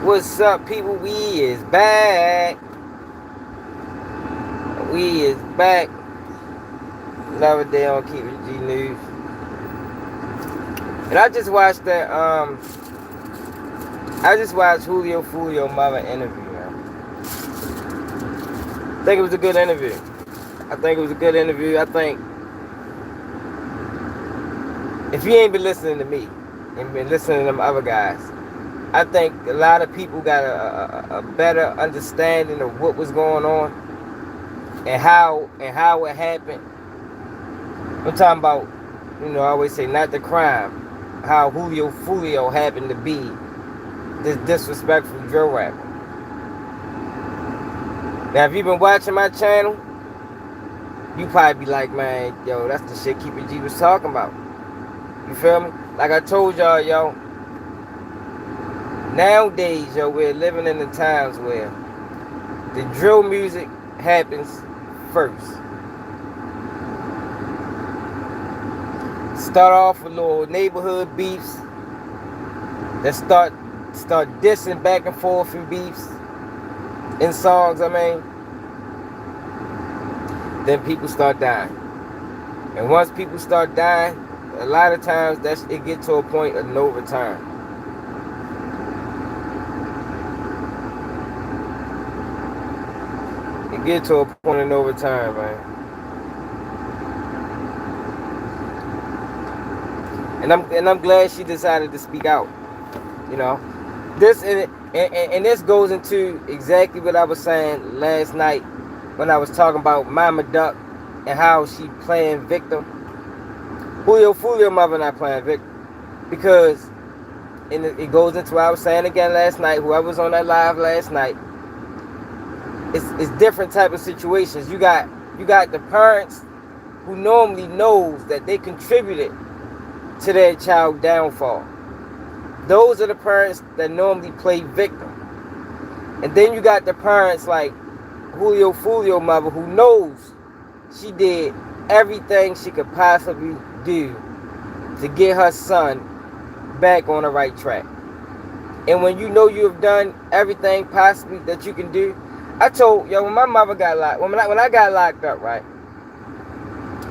What's up, people? We is back. We is back. Another day on Keep It G News. And I just watched that. I just watched Julio Foolio mother interview. Man. I think it was a good interview. I think if you ain't been listening to me and been listening to them other guys, I think a lot of people got a better understanding of what was going on and how it happened. I'm talking about, I always say not the crime, how Julio Foolio happened to be this disrespectful drill rapper. Now, if you've been watching my channel, you probably be like, man, yo, that's the shit Keep It G was talking about. You feel me? Like I told y'all, yo, nowadays, yo, we're living in the times where the drill music happens first. Start off with little neighborhood beefs. That start dissing back and forth in beefs, in songs, then people start dying. And once people start dying, a lot of times it get to a point of no return. It get to a point of no return, man. And I'm glad she decided to speak out. This and this goes into exactly what I was saying last night when I was talking about Mama Duck and how she playing victim. Julio Foolio mother not playing victim, because it goes into what I was saying again last night. Whoever was on that live last night, it's different type of situations. You got the parents who normally knows that they contributed to their child downfall. Those are the parents that normally play victim. And then you got the parents like Julio Foolio mother who knows she did everything she could possibly do to get her son back on the right track. And when you know you have done everything possibly that you can do, I told when my mother got locked, when I got locked up, right,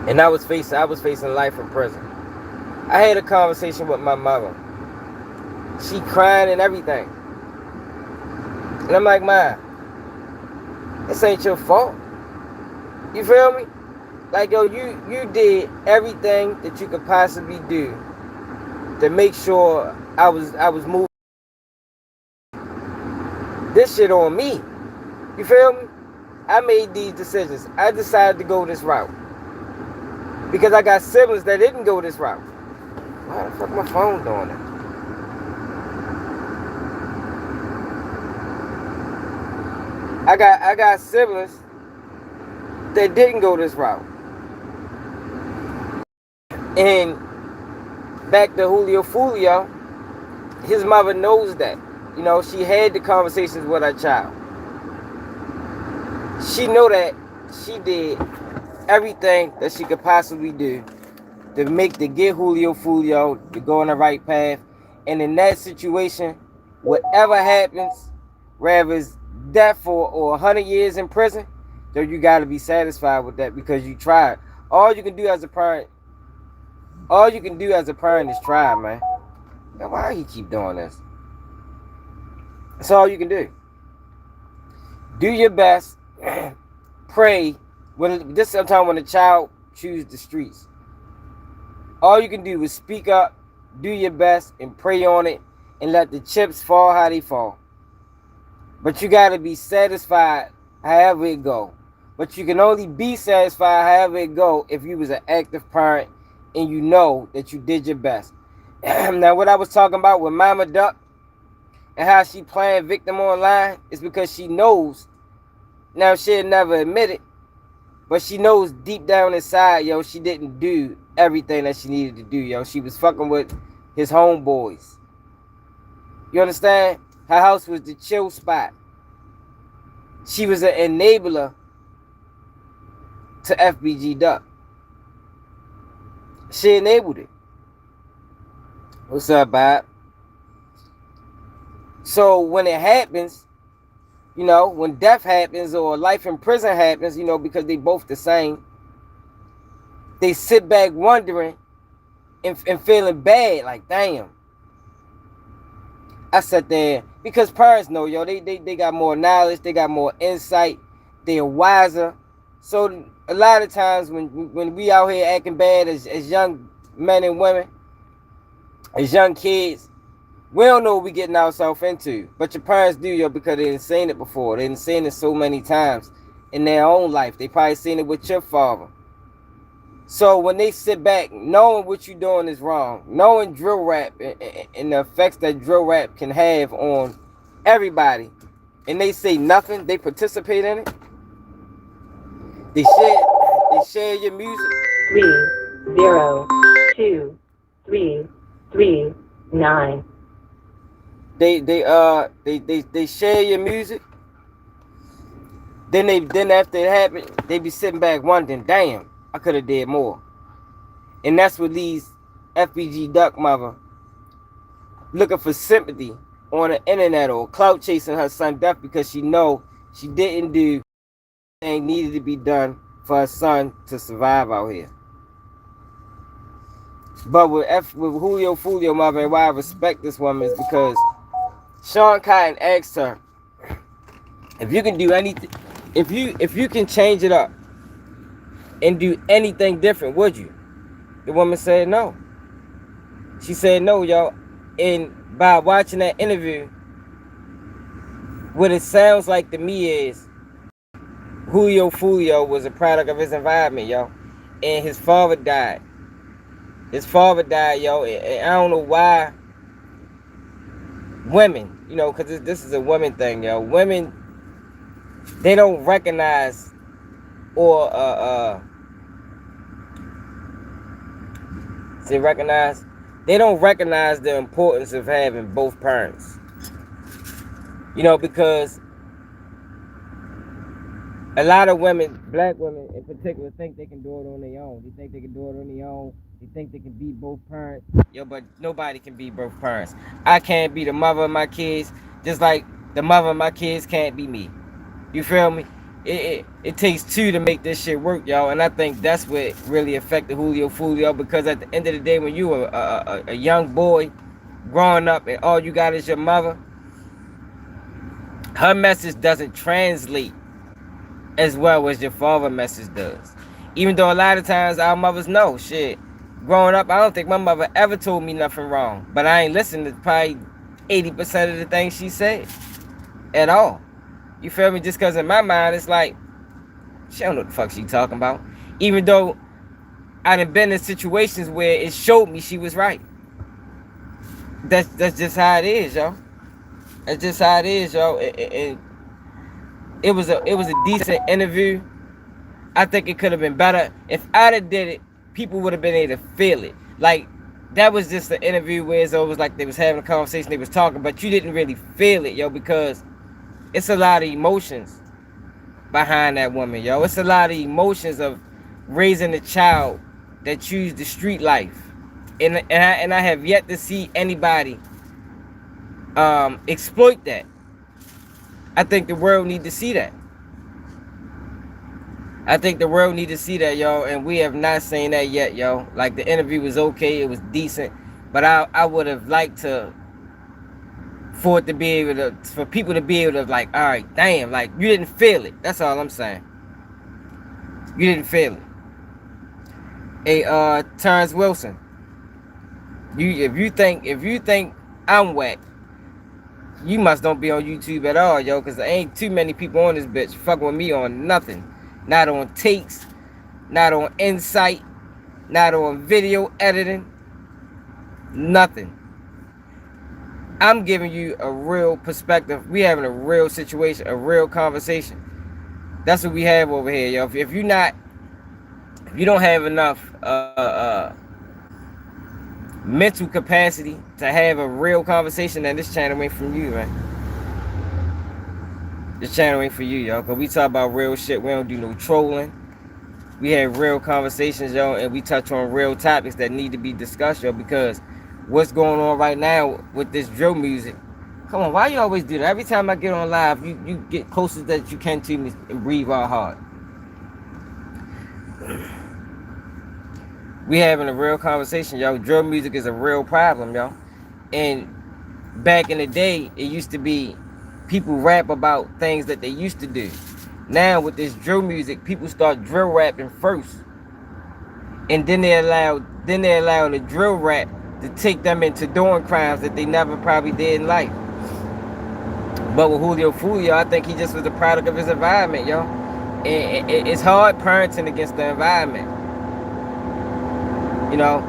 and I was facing life in prison, I had a conversation with my mother. She crying and everything. And I'm like, Ma, this ain't your fault. You feel me? Like, yo, you did everything that you could possibly do to make sure I was moving. This shit on me. You feel me? I made these decisions. I decided to go this route. Because I got siblings that didn't go this route. Why the fuck my phone doing that? I got siblings that didn't go this route. And back to Julio Foolio, his mother knows that. She had the conversations with her child. She know that she did everything that she could possibly do to get Julio Foolio to go on the right path. And in that situation, whatever happens, whether it's death or 100 years in prison, so you got to be satisfied with that because you tried. All you can do as a parent is try, man. Now, why you keep doing this? That's all you can do. Do your best. Pray. This sometimes when a child chooses the streets, all you can do is speak up, do your best, and pray on it, and let the chips fall how they fall. But you got to be satisfied however it go. But you can only be satisfied however it go if you was an active parent and you know that you did your best. Now, what I was talking about with Mama Duck and how she playing victim online is because she knows. Now, she'll never admit it, but she knows deep down inside, she didn't do everything that she needed to do, She was fucking with his homeboys. You understand? Her house was the chill spot. She was an enabler to FBG Duck. She enabled it. What's up, Bob? So when it happens, when death happens or life in prison happens, because they both the same, they sit back wondering and feeling bad, like, damn. I sat there because parents know, they got more knowledge, they got more insight, they're wiser. So a lot of times when we out here acting bad as young men and women, as young kids, we don't know what we getting ourselves into. But your parents do, because they didn't seen it before. They didn't seen it so many times in their own life. They probably seen it with your father. So when they sit back, knowing what you're doing is wrong, knowing drill rap and the effects that drill rap can have on everybody, and they say nothing, they participate in it, they share your music. 302 339. They share your music. Then after it happened, they be sitting back wondering, damn, I could have did more. And that's what leads FBG Duck Mother looking for sympathy on the internet or clout chasing her son death because she know she didn't do anything needed to be done for her son to survive out here. But with Julio Foolio Mother, and why I respect this woman is because Sean Cotton asked her, if you can do anything, if you can change it up and do anything different, would you? The woman said no. She said no, y'all. And by watching that interview, what it sounds like to me is Julio Foolio was a product of his environment, y'all. And his father died. His father died, yo. And I don't know why women, because this is a women thing, yo. Women, they don't recognize or they don't recognize the importance of having both parents. Because a lot of women, black women in particular, think they can do it on their own. They think they can do it on their own. They think they can be both parents. But nobody can be both parents. I can't be the mother of my kids, just like the mother of my kids can't be me. You feel me? It takes two to make this shit work, y'all. And I think that's what really affected Julio Foolio, because at the end of the day, when you were a young boy growing up and all you got is your mother, her message doesn't translate as well as your father's message does. Even though a lot of times our mothers know, shit. Growing up, I don't think my mother ever told me nothing wrong. But I ain't listened to probably 80% of the things she said. At all. You feel me? Just because in my mind, it's like, she don't know what the fuck she talking about. Even though I done been in situations where it showed me she was right. That's just how it is, yo. That's just how it is, yo. And it was a decent interview. I think it could have been better. If I'd have did it, people would have been able to feel it. Like, that was just an interview where it was like they was having a conversation, they was talking, but you didn't really feel it, yo, because it's a lot of emotions behind that woman, yo. It's a lot of emotions of raising a child that choose the street life. And I have yet to see anybody exploit that. I think the world need to see that. I think the world need to see that, yo, and we have not seen that yet, yo. Like, the interview was okay, it was decent, but I would have liked for people to be able to, like, all right, damn, like, you didn't feel it. That's all I'm saying. You didn't feel it. Hey, Terrence Wilson, if you think I'm whack, you must don't be on YouTube at all, yo, because there ain't too many people on this bitch fucking with me on nothing. Not on takes, not on insight, not on video editing, nothing. I'm giving you a real perspective. We having a real situation, a real conversation. That's what we have over here, yo. If you don't have enough mental capacity to have a real conversation, then this channel ain't from you, man. This channel ain't for you, yo, because we talk about real shit. We don't do no trolling. We have real conversations, yo, and we touch on real topics that need to be discussed, yo, because what's going on right now with this drill music Come on, why you always do that? Every time I get on live, you get closest that you can to me and breathe all hard. We having a real conversation, yo. Drill music is a real problem, yo. And back in the day, it used to be people rap about things that they used to do. Now with this drill music, people start drill rapping first, and then they allow the drill rap to take them into doing crimes that they never probably did in life. But with Julio Foolio, I think he just was a product of his environment, yo. And it's hard parenting against the environment. You know,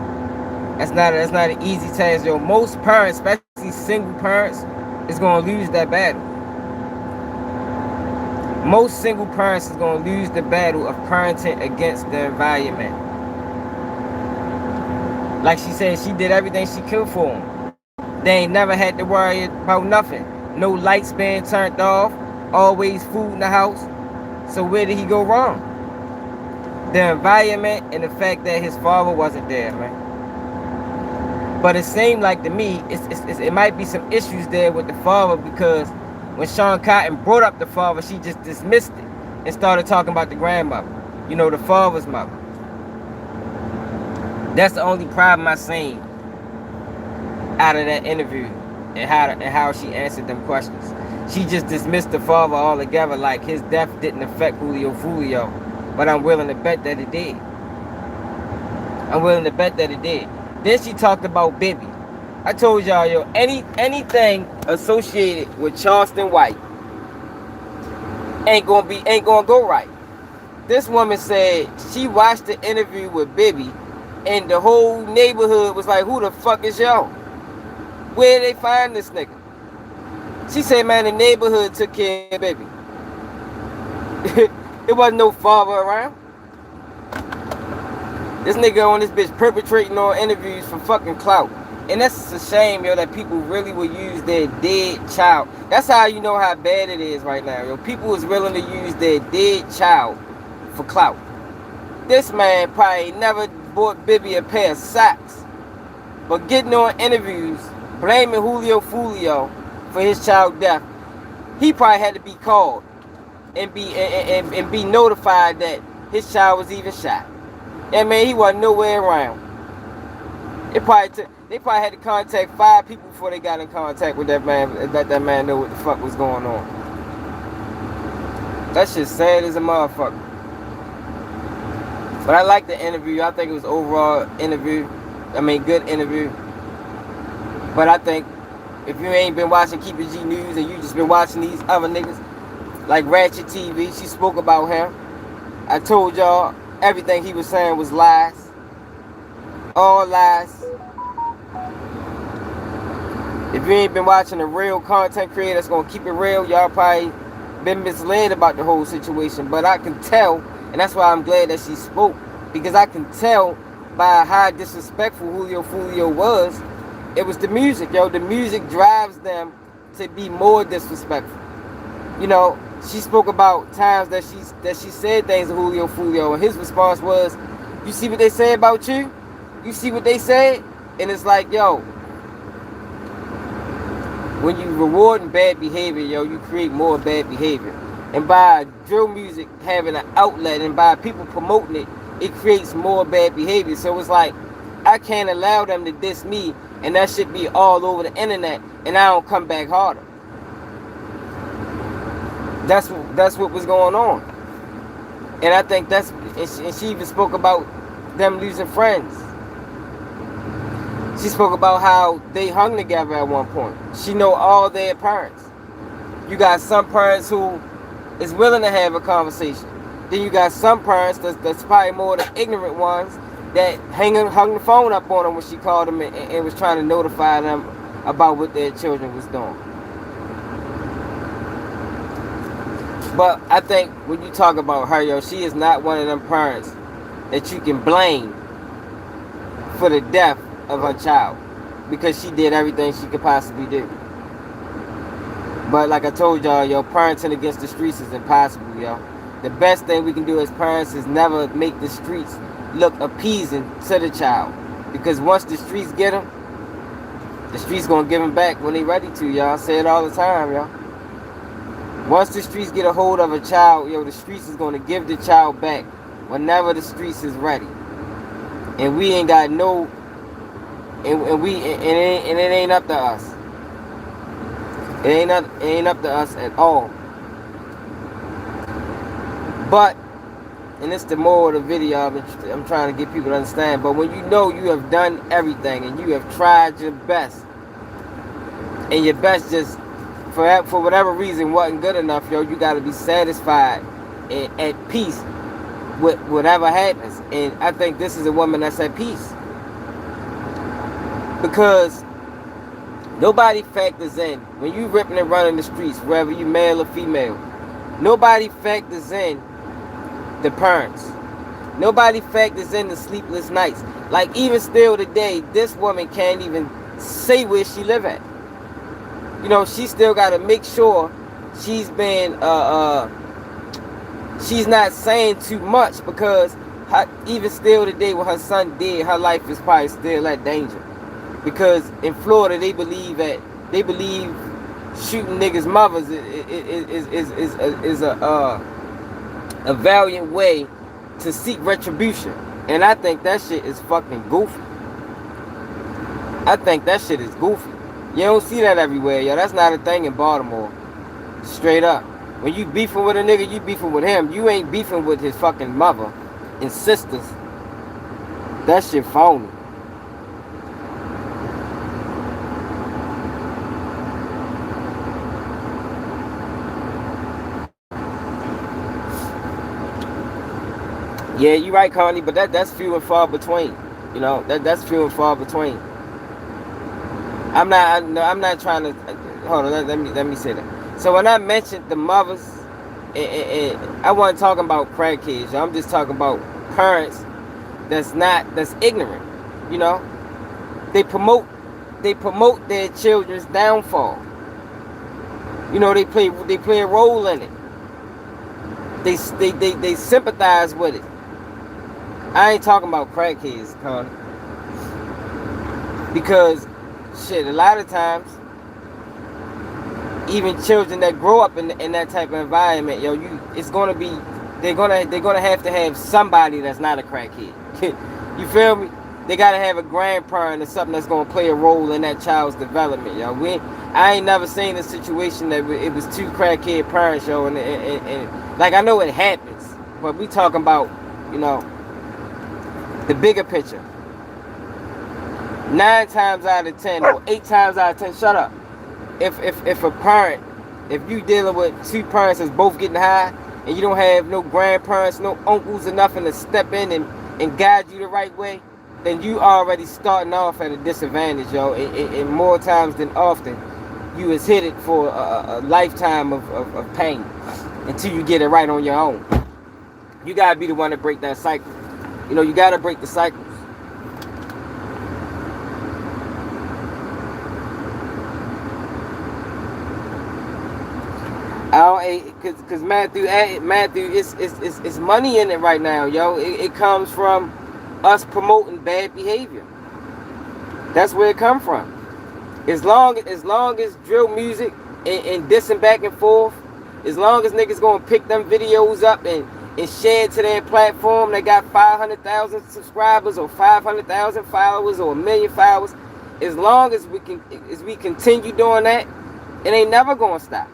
that's not an easy task, yo. Most parents, especially single parents, is gonna lose that battle. Most single parents is gonna lose the battle of parenting against the environment. Like she said, she did everything she could for him. They ain't never had to worry about nothing. No lights being turned off, always food in the house. So where did he go wrong? The environment and the fact that his father wasn't there, man. But it seemed like to me, it might be some issues there with the father, because when Sean Cotton brought up the father, she just dismissed it and started talking about the grandmother. You know, the father's mother. That's the only problem I seen out of that interview, and how she answered them questions. She just dismissed the father altogether, like his death didn't affect Julio Foolio. But I'm willing to bet that it did. Then she talked about Bibby. I told y'all, yo, anything associated with Charleston White ain't gonna go right. This woman said she watched the interview with Bibby, and the whole neighborhood was like, "Who the fuck is y'all? Where they find this nigga?" She said, "Man, the neighborhood took care of Bibby." There wasn't no father around. This nigga on this bitch perpetrating on interviews for fucking clout. And that's a shame, yo, that people really will use their dead child. That's how you know how bad it is right now, yo. People is willing to use their dead child for clout. This man probably never bought Bibby a pair of socks. But getting on interviews, blaming Julio Foolio for his child's death, he probably had to be called and be notified that his child was even shot. And man, he wasn't nowhere around. They probably had to contact 5 people before they got in contact with that man, and let that man know what the fuck was going on. That shit's sad as a motherfucker. But I like the interview. I think it was overall good interview. But I think if you ain't been watching Keep It G News and you just been watching these other niggas like Ratchettv, she spoke about him. I told y'all everything he was saying was lies. All lies. If you ain't been watching a real content creator that's gonna keep it real, y'all probably been misled about the whole situation. But I can tell, and that's why I'm glad that she spoke, because I can tell by how disrespectful Julio Foolio was. It was the music, yo. The music drives them to be more disrespectful. You know, she spoke about times that she said things to Julio Foolio, and his response was, "You see what they say about you? You see what they said?" And it's like, yo, when you rewarding bad behavior, yo, you create more bad behavior. And by drill music having an outlet and by people promoting it, it creates more bad behavior. So it's like, I can't allow them to diss me, and that should be all over the internet, and I don't come back harder. That's what was going on. And I think and she even spoke about them losing friends. She spoke about how they hung together at one point. She know all their parents. You got some parents who is willing to have a conversation. Then you got some parents that's probably more the ignorant ones that hung the phone up on them when she called them and was trying to notify them about what their children was doing. But I think when you talk about her, yo, she is not one of them parents that you can blame for the death of her child, because she did everything she could possibly do. But like I told y'all, yo, parenting against the streets is impossible, yo. The best thing we can do as parents is never make the streets look appeasing to the child, because once the streets get them, The streets gonna give them back when they ready to, y'all. I say it all the time, y'all. Once the streets get a hold of a child, yo, the streets is gonna give the child back whenever the streets is ready. And we ain't got no, and it ain't up to us. It ain't up to us at all. But, and it's the moral of the video I'm trying to get people to understand. But when you know you have done everything and you have tried your best, and your best just for whatever reason wasn't good enough, yo, you got to be satisfied and at peace with whatever happens. And I think this is a woman that's at peace, because nobody factors in when you ripping and running the streets, whether you male or female. Nobody factors in the parents. Nobody factors in the sleepless nights. Like, even still today, this woman can't even say where she live at. You know, she still got to make sure she's been, she's not saying too much, because even still today, when her son dead, her life is probably still at danger. Because in Florida, they believe shooting niggas' mothers is a valiant way to seek retribution. And I think that shit is fucking goofy. I think that shit is goofy. You don't see that everywhere, yo. That's not a thing in Baltimore. Straight up. When you beefing with a nigga, you beefing with him. You ain't beefing with his fucking mother and sisters. That shit phony. Yeah, you right, Connie, but that's few and far between. You know, that's few and far between. I'm not trying to hold on. Let me say that. So when I mentioned the mothers, and I wasn't talking about crackheads. I'm just talking about parents that's ignorant. You know, they promote their children's downfall. You know, they play a role in it. They sympathize with it. I ain't talking about crackheads, Connie, because shit, a lot of times, even children that grow up in that type of environment, yo, it's gonna be, they're gonna have to have somebody that's not a crackhead. You feel me? They gotta have a grandparent or something that's gonna play a role in that child's development, yo. I ain't never seen a situation that it was two crackhead parents, yo, and like, I know it happens, but we talking about, you know, the bigger picture. 9 times out of 10 or 8 times out of 10, shut up. If a parent, if you dealing with two parents that's both getting high, and you don't have no grandparents, no uncles or nothing to step in and guide you the right way, then you already starting off at a disadvantage, yo. And more times than often, you is headed for a lifetime of pain until you get it right on your own. You gotta be the one to break that cycle. You know, you gotta break the cycles. Cause Matthew, it's money in it right now, yo. It comes from us promoting bad behavior. That's where it come from. As long as drill music and dissing back and forth, as long as niggas gonna pick them videos up and share it to their platform, they got 500,000 subscribers or 500,000 followers or 1 million followers. As long as we continue doing that, it ain't never gonna stop.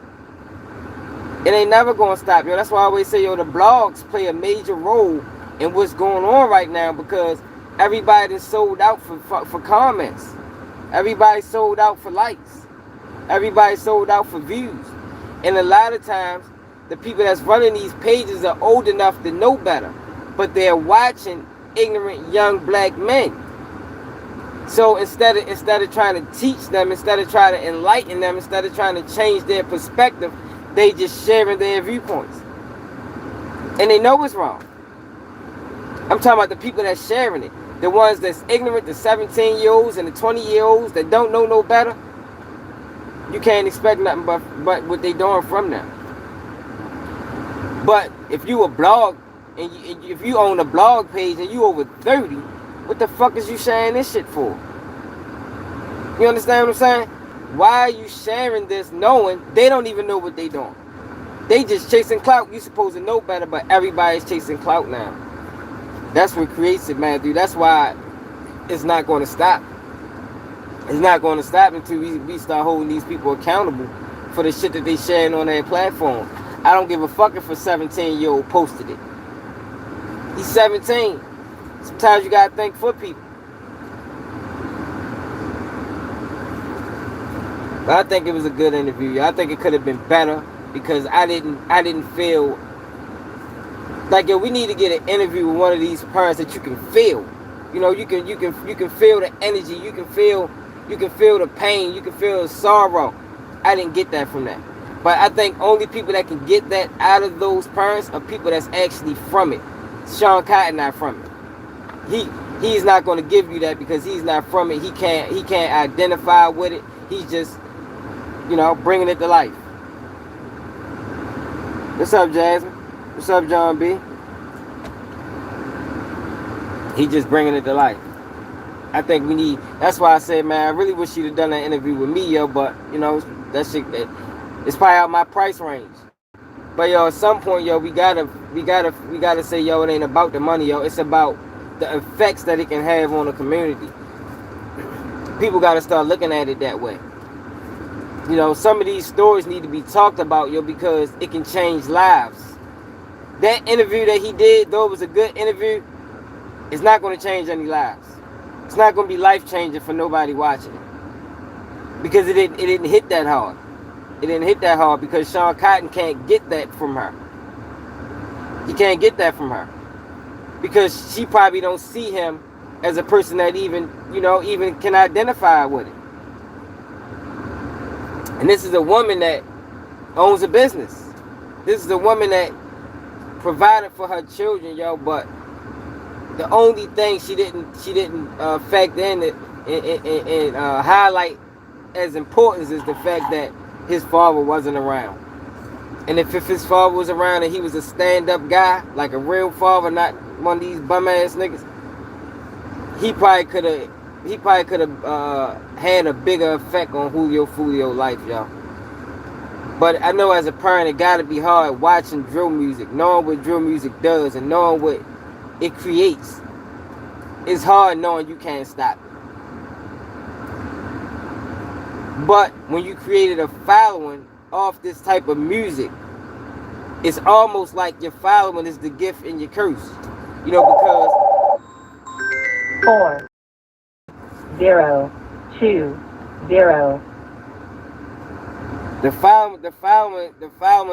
It ain't never gonna stop, yo. That's why I always say, yo, the blogs play a major role in what's going on right now, because everybody's sold out for comments. Everybody's sold out for likes. Everybody's sold out for views. And a lot of times, the people that's running these pages are old enough to know better, but they're watching ignorant young black men. So instead of trying to teach them, instead of trying to enlighten them, instead of trying to change their perspective, they just sharing their viewpoints. And they know it's wrong. I'm talking about the people that's sharing it. The ones that's ignorant, the 17-year-olds and the 20-year-olds that don't know no better. You can't expect nothing but what they doing from them. But if you a blog, and if you own a blog page and you over 30, what the fuck is you sharing this shit for? You understand what I'm saying? Why are you sharing this knowing they don't even know what they doing? They just chasing clout. You supposed to know better, but everybody's chasing clout now. That's what creates it, man, dude. That's why it's not going to stop. It's not going to stop until we start holding these people accountable for the shit that they sharing on their platform. I don't give a fuck if a 17-year-old posted it. He's 17. Sometimes you gotta think for people. But I think it was a good interview. I think it could have been better because I didn't feel like, yo, we need to get an interview with one of these parents that you can feel. You know, you can feel the energy. You can feel the pain. You can feel the sorrow. I didn't get that from that. But I think only people that can get that out of those parents are people that's actually from it. Sean Cotton not from it. He's not going to give you that because he's not from it. He can't identify with it. He's just, you know, bringing it to life. What's up, Jasmine? What's up, John B? He just bringing it to life. I think we need. That's why I said, man, I really wish you'd have done that interview with me, yo. But you know, that shit, it's probably out my price range. But yo, at some point, yo, we gotta say, yo, it ain't about the money, yo. It's about the effects that it can have on the community. People gotta start looking at it that way. You know, some of these stories need to be talked about, yo, because it can change lives. That interview that he did, though it was a good interview, it's not going to change any lives. It's not going to be life-changing for nobody watching it. Because it didn't hit that hard. It didn't hit that hard because Sean Cotton can't get that from her. He can't get that from her. Because she probably don't see him as a person that even can identify with it. And this is a woman that owns a business. This is a woman that provided for her children, yo, but the only thing she didn't factor in and highlight as importance is the fact that his father wasn't around. And if his father was around and he was a stand-up guy, like a real father, not one of these bum-ass niggas, he probably could have had a bigger effect on Foolio life, y'all. But I know as a parent, it gotta be hard watching drill music, knowing what drill music does and knowing what it creates. It's hard knowing you can't stop it. But when you created a following off this type of music, it's almost like your following is the gift and your curse. You know, because 4 0 2 0. The following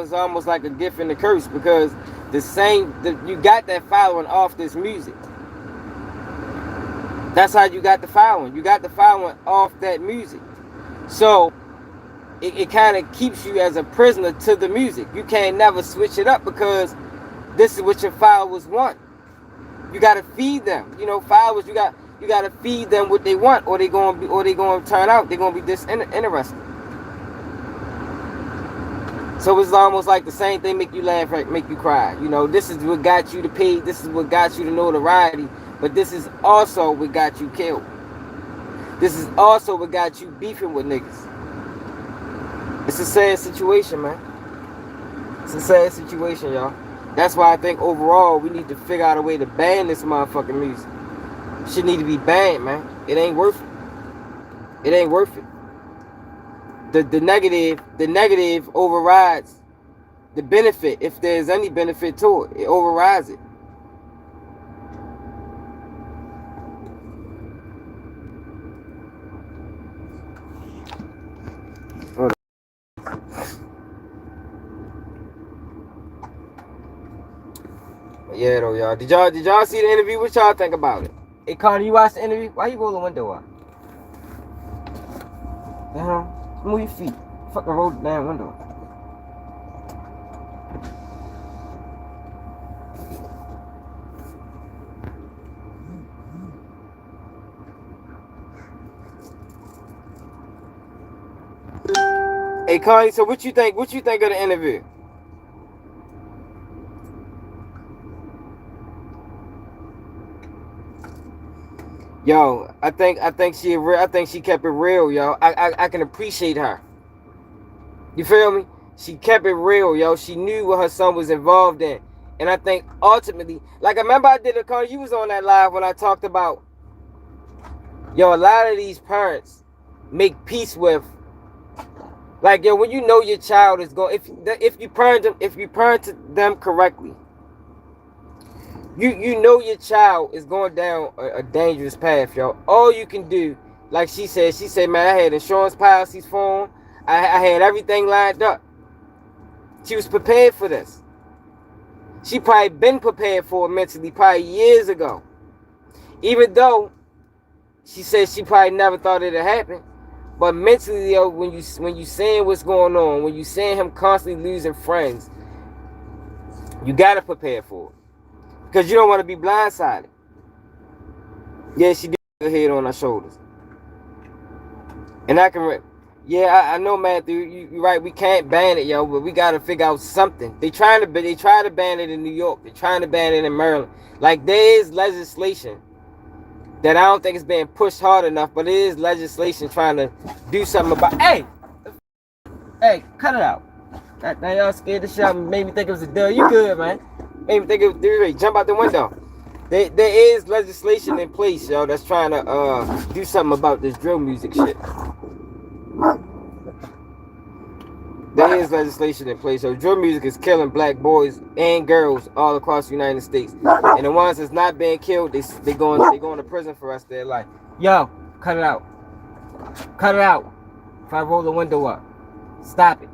is almost like a gift and a curse because you got that following off this music. That's how you got the following. You got the following off that music. So it kind of keeps you as a prisoner to the music. You can't never switch it up because this is what your followers want. You got to feed them. You know, followers, you got to feed them what they want, or they going to turn out. They're going to be disinterested. So it's almost like the same thing make you laugh, make you cry. You know, this is what got you to pay. This is what got you to notoriety. But this is also what got you killed. This is also what got you beefing with niggas. It's a sad situation, man. It's a sad situation, y'all. That's why I think overall we need to figure out a way to ban this motherfucking music. Shit need to be banned, man. It ain't worth it. It ain't worth it. The negative overrides the benefit. If there's any benefit to it, it overrides it. Yeah, though, y'all. Did y'all see the interview? What y'all think about it? Hey, Connor, you watched the interview? Why you roll the window up? Move your feet. Fucking roll the damn window. Hey, Connie, so what you think? What you think of the interview? Yo, I think she kept it real, yo. I can appreciate her. You feel me? She kept it real, yo. She knew what her son was involved in. And I think ultimately, like I remember I did a call, you was on that live when I talked about, yo, a lot of these parents make peace with, like, yo, when you know your child is going, if you parent them correctly, you know your child is going down a dangerous path, yo. All you can do, like she said, man, I had insurance policies for him. I had everything lined up. She was prepared for this. She probably been prepared for it mentally probably years ago. Even though she said she probably never thought it'd happen. But mentally, yo, when you seeing what's going on, when you seeing him constantly losing friends, you gotta prepare for it. Because you don't want to be blindsided. Yeah, she did her head on her shoulders. And I can, I know, Matthew, you're right, we can't ban it, yo, but we gotta figure out something. They try to ban it in New York. They're trying to ban it in Maryland. Like, there is legislation that I don't think is being pushed hard enough, but it is legislation trying to do something about. Hey, cut it out. Now y'all scared the shit out of me. Made me think it was a duh. You good, man? Made me think it was jump out the window. There is legislation in place, yo, that's trying to do something about this drill music shit. There is legislation in place. So drill music is killing black boys and girls all across the United States. And the ones that's not being killed, they going to prison for the rest of their life. Yo, cut it out. Cut it out. If I roll the window up. Stop it.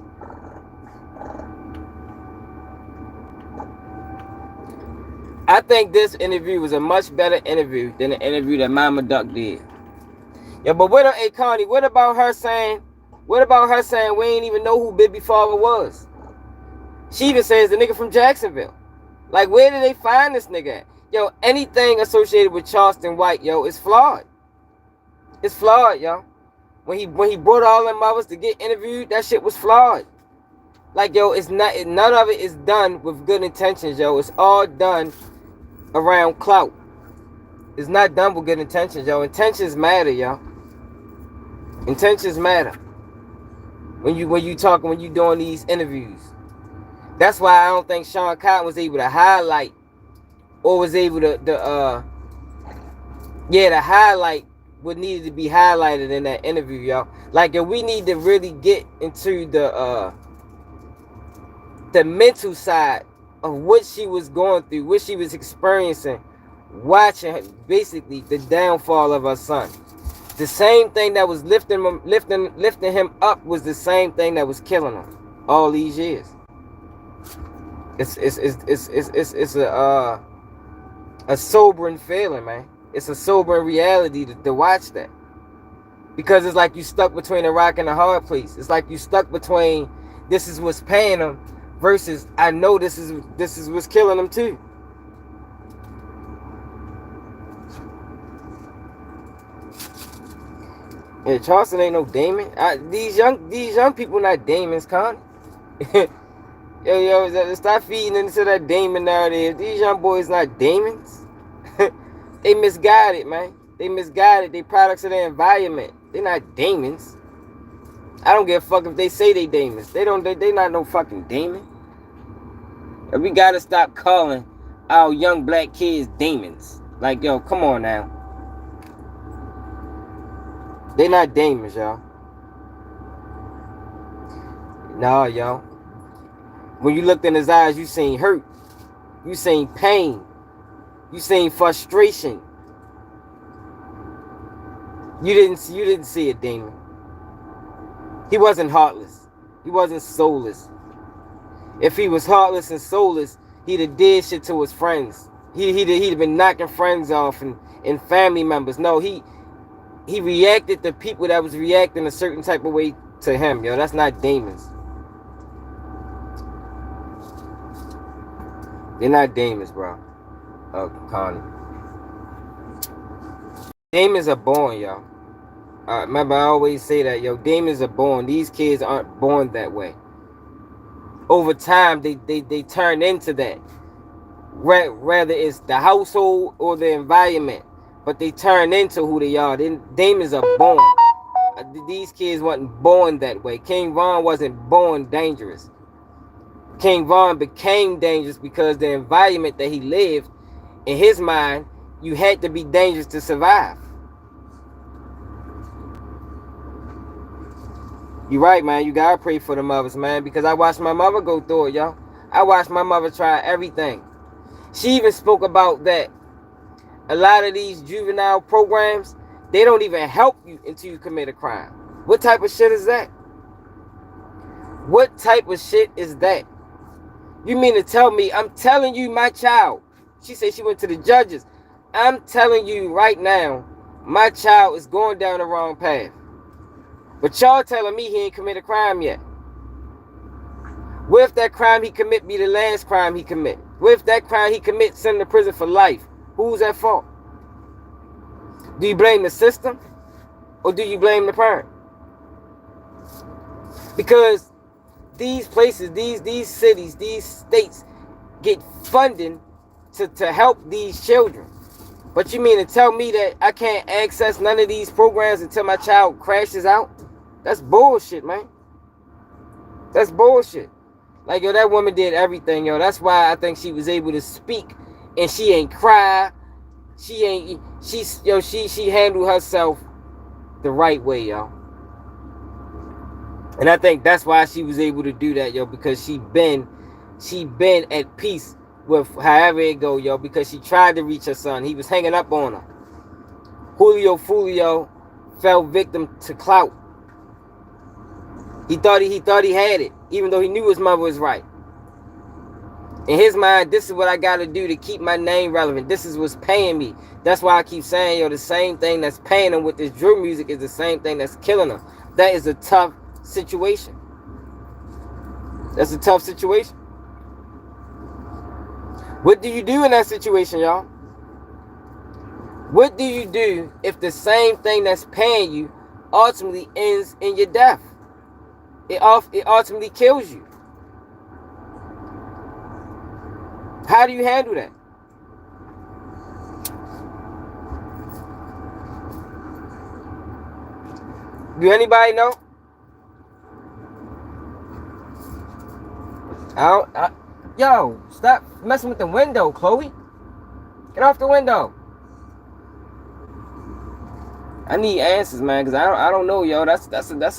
I think this interview was a much better interview than the interview that Mama Duck did. Yeah, but Connie, what about her saying we ain't even know who Bibby father was? She even says the nigga from Jacksonville. Like, where did they find this nigga at? Yo, anything associated with Charleston White, yo, is flawed. It's flawed, yo. When he brought all them mothers to get interviewed, that shit was flawed. Like, yo, none of it is done with good intentions, yo. It's all done around clout. It's not done with good intentions, yo. Intentions matter, yo. Intentions matter. When you doing these interviews. That's why I don't think Sean Cotton was able to highlight, or was able to highlight what needed to be highlighted in that interview, yo. Like, yo, we need to really get into the mental side of what she was going through, what she was experiencing, watching basically the downfall of her son. The same thing that was lifting him up was the same thing that was killing him all these years. It's a sobering feeling, man. It's a sobering reality to watch that, because it's like you stuck between a rock and a hard place. It's like you stuck between this is what's paying him versus I know this is what's killing him too. Yeah, Charleston ain't no Damon. These young people not Damons, Con. yo, stop feeding into that Damon narrative. These young boys not Damons. They misguided, man. They misguided. They products of their environment. They not Damons. I don't give a fuck if they say they Damons. They not no fucking Damon. And we gotta stop calling our young black kids Damons. Like, yo, come on now. They not Damons, y'all. Nah, y'all. When you looked in his eyes, you seen hurt. You seen pain. You seen frustration. You didn't see a demon. He wasn't heartless. He wasn't soulless. If he was heartless and soulless, he'd have did shit to his friends. He'd have been knocking friends off and family members. No, he reacted to people that was reacting a certain type of way to him, yo. That's not demons. They're not demons, bro. Connie. Demons are born, y'all. Remember, I always say that, yo. Demons are born. These kids aren't born that way. Over time, they turn into that. Rather it's the household or the environment. but they turn into who they are. Demons are born. These kids wasn't born that way. King Von wasn't born dangerous. King Von became dangerous because the environment that he lived, in his mind, you had to be dangerous to survive. You right, man. You gotta pray for the mothers, man, because I watched my mother go through it, y'all. I watched my mother try everything. She even spoke about that a lot of these juvenile programs, they don't even help you until you commit a crime. What type of shit is that? What type of shit is that? You mean to tell me, I'm telling you my child, she said she went to the judges. I'm telling you right now, my child is going down the wrong path. But y'all telling me he ain't committed a crime yet. What if that crime he commit be the last crime he commit? What if that crime he commit send him to prison for life? Who's at fault? Do you blame the system or do you blame the parent? Because these places, these cities, these states get funding to help these children. But you mean to tell me that I can't access none of these programs until my child crashes out? That's bullshit, man. That's bullshit. Like, yo, that woman did everything, yo. That's why I think she was able to speak and she ain't cry. She handled herself the right way, yo. And I think that's why she was able to do that, yo, because she been at peace with however it go, yo, because she tried to reach her son. He was hanging up on her. Foolio fell victim to clout. He thought he had it, even though he knew his mother was right. In his mind, this is what I got to do to keep my name relevant. This is what's paying me. That's why I keep saying, yo, the same thing that's paying him with this drill music is the same thing that's killing him. That is a tough situation. That's a tough situation. What do you do in that situation, y'all? What do you do if the same thing that's paying you ultimately ends in your death? It ultimately kills you. How do you handle that? Do anybody know? Yo, stop messing with the window, Chloe. Get off the window. I need answers, man, because I don't know, yo. That's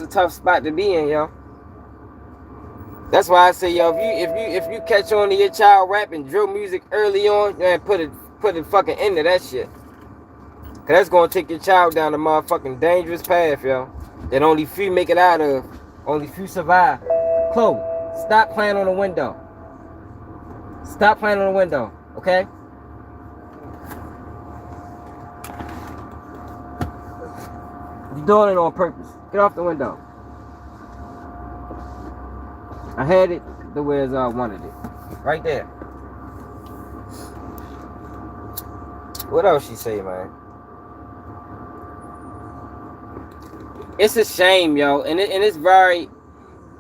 a tough spot to be in, yo. That's why I say, yo, if you catch on to your child rapping drill music early on, man, put a fucking end to that shit. Cause that's gonna take your child down the motherfucking dangerous path, yo. That only few make it out of. Only few survive. Chloe, stop playing on the window. Stop playing on the window, okay? You're doing it on purpose. Get off the window. I had it the way as I wanted it. Right there. What else she say, man? It's a shame, yo. And it's very...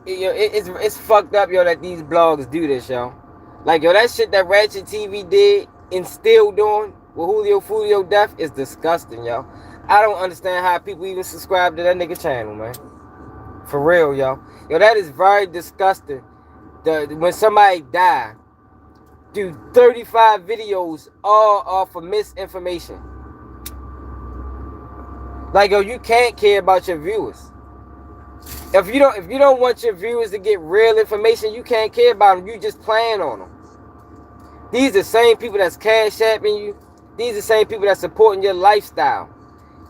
It's fucked up, yo, that these blogs do this, yo. Like, yo, that shit that Ratchettv did and still doing with Foolio death is disgusting, yo. I don't understand how people even subscribe to that nigga channel, man. For real, yo. Yo, that is very disgusting. When somebody die, do 35 videos all off of misinformation. Like, yo, you can't care about your viewers. If you don't want your viewers to get real information, you can't care about them. You just playing on them. These are the same people that's cash apping you. These are the same people that's supporting your lifestyle.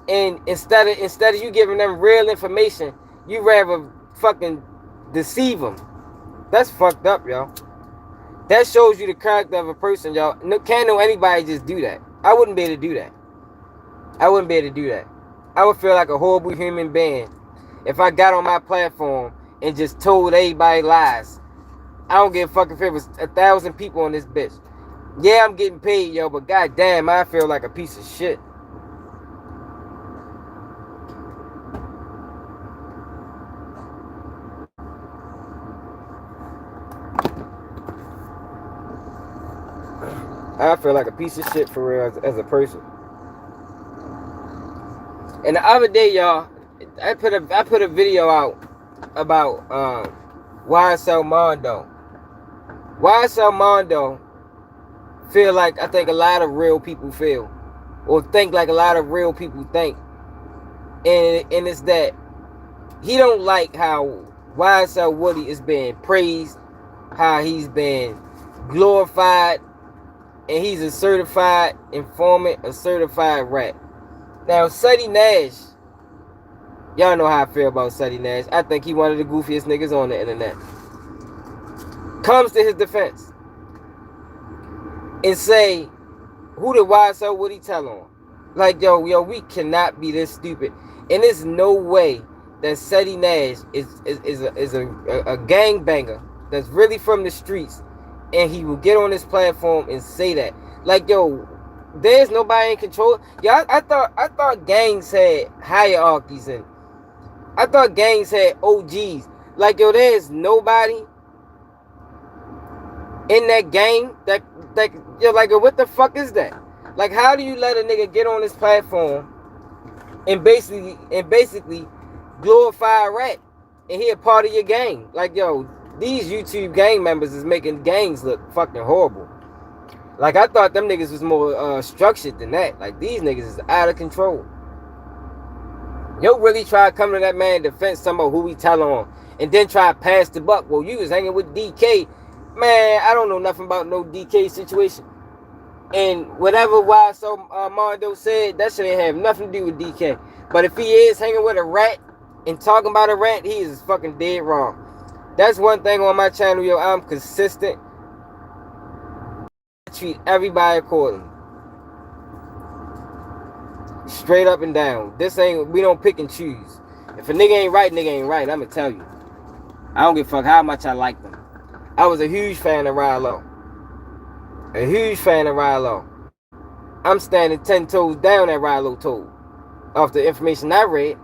And instead of you giving them real information, you rather fucking deceive them. That's fucked up, yo. That shows you the character of a person, y'all. Can't know anybody just do that. I wouldn't be able to do that. I wouldn't be able to do that. I would feel like a horrible human being if I got on my platform and just told everybody lies. I don't give a fuck if it was 1,000 people on this bitch. Yeah, I'm getting paid, yo, but goddamn, I feel like a piece of shit. I feel like a piece of shit for real as a person. And the other day, y'all, I put a video out about YSL Mondo. YSL Mondo feel like I think a lot of real people feel, or think like a lot of real people think, and it's that he don't like how YSL Woody is being praised, how he's been glorified, and he's a certified informant, a certified rat. Now, Suddy Nash, y'all know how I feel about Suddy Nash. I think he one of the goofiest niggas on the internet. Comes to his defense and say, who did YSL Woody tell on? Like, yo, we cannot be this stupid. And there's no way that Suddy Nash is a gangbanger that's really from the streets, and he will get on this platform and say that. Like, yo, there's nobody in control. Yeah, I thought gangs had hierarchies, and I thought gangs had OGs. Like, yo, there's nobody in that gang that you're like, yo, what the fuck is that? Like, how do you let a nigga get on this platform and basically glorify a rat, and he a part of your gang? Like, yo, these YouTube gang members is making gangs look fucking horrible. Like, I thought them niggas was more structured than that. Like, these niggas is out of control. Yo really try to come to that man defense some of who he tell on, and then try to pass the buck. Well, you was hanging with DK. Man, I don't know nothing about no DK situation. And whatever YSL Mondo said, that shit ain't have nothing to do with DK. But if he is hanging with a rat and talking about a rat, he is fucking dead wrong. That's one thing on my channel, yo. I'm consistent. I treat everybody accordingly. Straight up and down. We don't pick and choose. If a nigga ain't right, I'ma tell you. I don't give a fuck how much I like them. I was a huge fan of Rilo. A huge fan of Rilo. I'm standing 10 toes down at Rilo told. Off the information I read.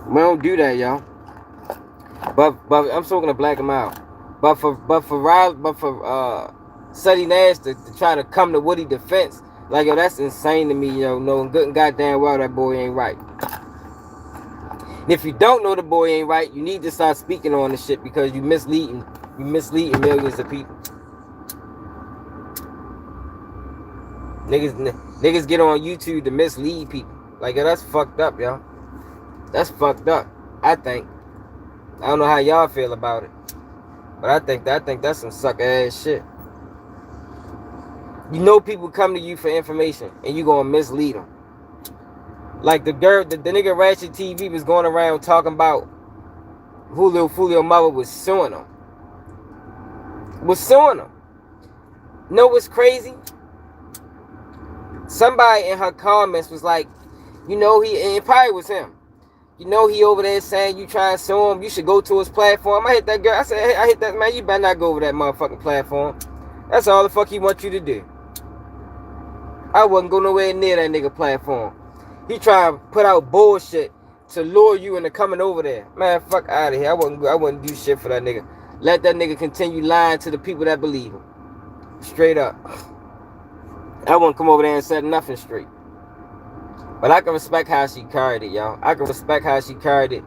We don't do that, y'all. But I'm still gonna black him out. But for Suddy Nash to try to come to Woody defense, like, yo, that's insane to me, yo. Knowing good and goddamn well that boy ain't right. And if you don't know the boy ain't right, you need to start speaking on this shit, because you misleading millions of people. Niggas get on YouTube to mislead people. Like, yo, that's fucked up, y'all. That's fucked up, I think. I don't know how y'all feel about it, but I think that's some sucker ass shit. You know people come to you for information, and you gonna mislead them. Like the nigga Ratchettv was going around talking about Julio mother was suing him. Know what's crazy? Somebody in her comments was like, you know, it probably was him. You know, he over there saying you try and sue him, you should go to his platform. I hit that girl. I said, hey, I hit that man. You better not go over that motherfucking platform. That's all the fuck he want you to do. I wouldn't go nowhere near that nigga platform. He trying to put out bullshit to lure you into coming over there. Man, fuck out of here. I wouldn't do shit for that nigga. Let that nigga continue lying to the people that believe him. Straight up. I wouldn't come over there and set nothing straight. But I can respect how she carried it, y'all. I can respect how she carried it.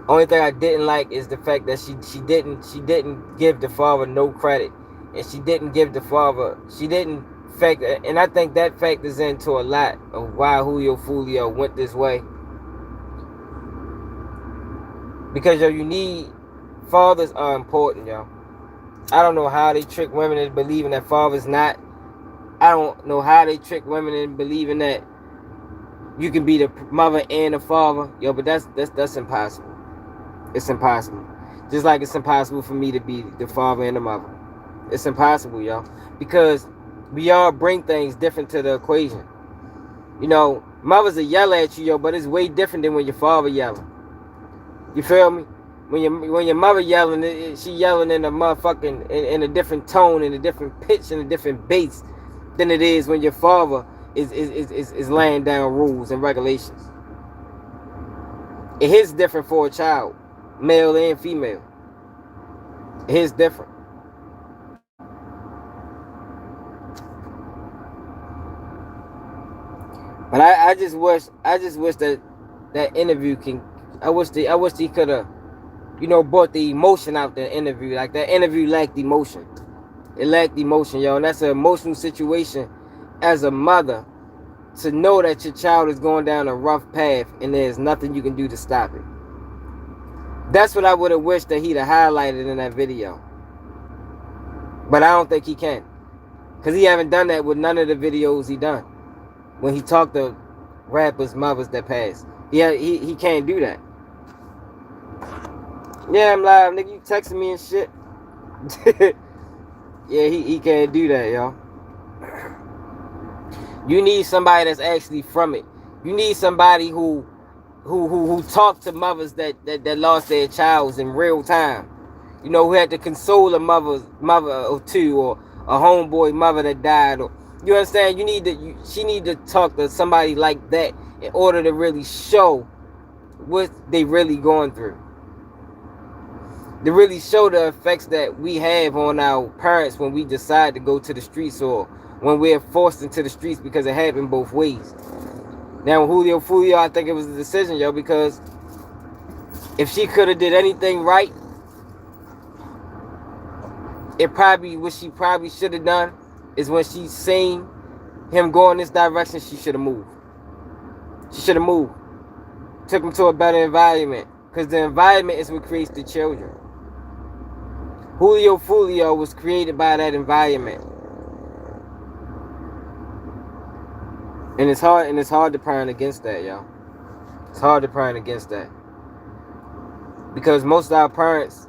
Only thing I didn't like is the fact that she didn't give the father no credit. And she didn't fact, and I think that factors into a lot of why Julio Foolio went this way. Because, yo, fathers are important, yo. I don't know how they trick women into believing that fathers not. I don't know how they trick women into believing that you can be the mother and the father. Yo, but that's impossible. It's impossible. Just like it's impossible for me to be the father and the mother. It's impossible, y'all. Because we all bring things different to the equation. You know, mothers will yell at you, yo, but it's way different than when your father yelling. You feel me? When your mother yelling, she yelling in a motherfucking in a different tone, in a different pitch, in a different bass than it is when your father is laying down rules and regulations. It hits different for a child, male and female. It hits different. But I just wish that interview can. I wish he could have, brought the emotion out the interview. Like that interview lacked emotion. It lacked emotion, yo, and that's an emotional situation as a mother, to know that your child is going down a rough path and there's nothing you can do to stop it. That's what I would have wished that he'd have highlighted in that video. But I don't think he can. Because he haven't done that with none of the videos he done. When he talked to rappers' mothers that passed. He can't do that. Yeah, I'm live, nigga. You texting me and shit. Yeah, he can't do that, yo. You need somebody that's actually from it. You need somebody who talked to mothers that lost their childs in real time. Who had to console a mother or two, or a homeboy mother that died. Or, you understand? She need to talk to somebody like that in order to really show what they really going through. To really show the effects that we have on our parents when we decide to go to the streets, or when we're forced into the streets, because it happened both ways. Now, Julio, I think it was a decision, yo, because if she could have did anything right, what she probably should have done is, when she seen him go in this direction, she should have moved. She should have moved. Took him to a better environment, because the environment is what creates the children. Foolio was created by that environment. And it's hard to parent against that, yo. It's hard to parent against that. Because most of our parents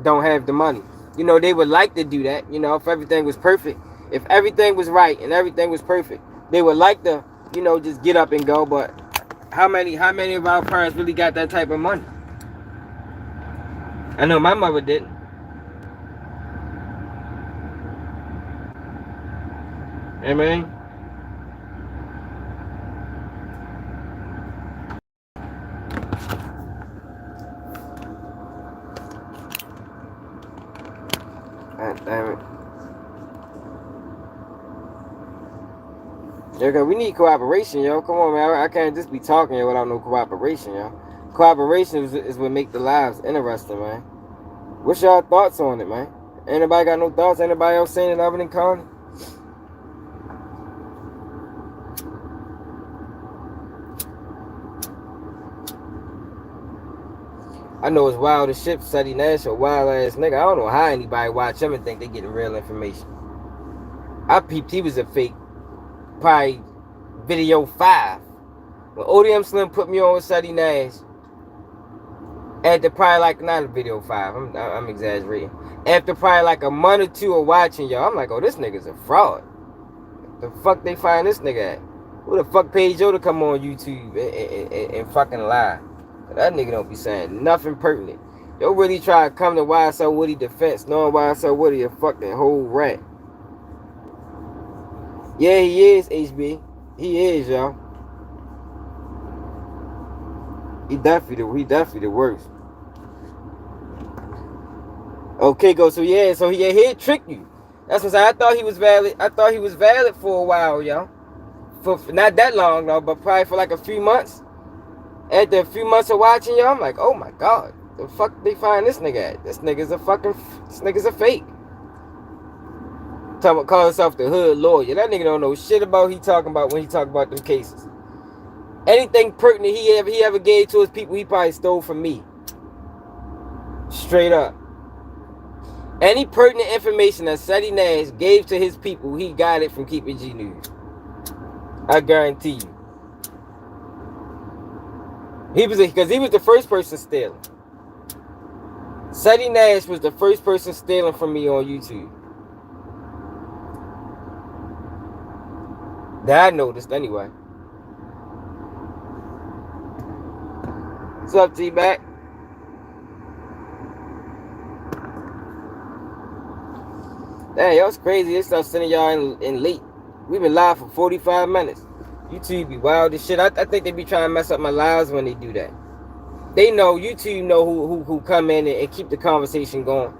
don't have the money. They would like to do that, if everything was perfect. If everything was right and everything was perfect, they would like to, just get up and go. But how many of our parents really got that type of money? I know my mother didn't. Amen. God damn it. Yeah, we need cooperation, yo. Come on, man. I can't just be talking here without no cooperation, yo. Cooperation is what make the lives interesting, man. What's y'all thoughts on it, man? Anybody got no thoughts? Anybody else saying it other than Connie? I know it's wild as shit. Seti Nash, a wild ass nigga. I don't know how anybody watch him and think they getting real information. I peeped he was a fake. Probably video 5. When ODM Slim put me on with Seti Nash, after probably like, not a video 5, I'm exaggerating. After probably like a month or two of watching, y'all, I'm like, oh, this nigga's a fraud. The fuck they find this nigga at? Who the fuck paid you to come on YouTube and fucking lie? That nigga don't be saying nothing pertinent. Yo really try to come to YSL Woody defense, knowing YSL Woody a fucking whole rat. Yeah, he is, HB. He is, y'all. He definitely the worst. Okay, he'd trick you. That's what I'm saying. I thought he was valid for a while, y'all. For not that long though, but probably for like a few months. After a few months of watching y'all, I'm like, oh my god, the fuck they find this nigga at? This nigga's a fake. Talking about calling himself the hood lawyer. That nigga don't know shit about he talking about when he talk about them cases. Anything pertinent he ever gave to his people, he probably stole from me. Straight up. Any pertinent information that Seti Nash gave to his people, he got it from Keeping G News. I guarantee you. Because he was the first person stealing. Seti Nash was the first person stealing from me on YouTube. That I noticed anyway. What's up, T-Back? Damn, y'all, it's crazy. They start sending y'all in late. We've been live for 45 minutes. YouTube be wild as shit. I think they be trying to mess up my lives when they do that. They know, YouTube know who come in and keep the conversation going.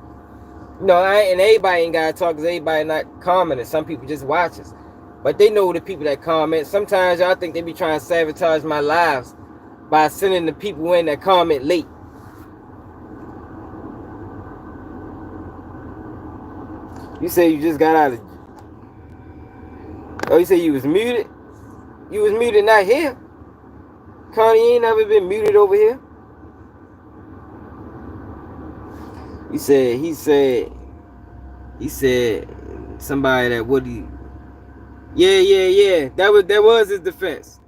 And everybody ain't got to talk because everybody not commenting. Some people just watch us. But they know the people that comment. Sometimes y'all think they be trying to sabotage my lives by sending the people in that comment late. You say you just got out of... Oh, you say you was muted? You was muted not here. Connie, you ain't never been muted over here. He said somebody that Woody. Yeah. That was his defense.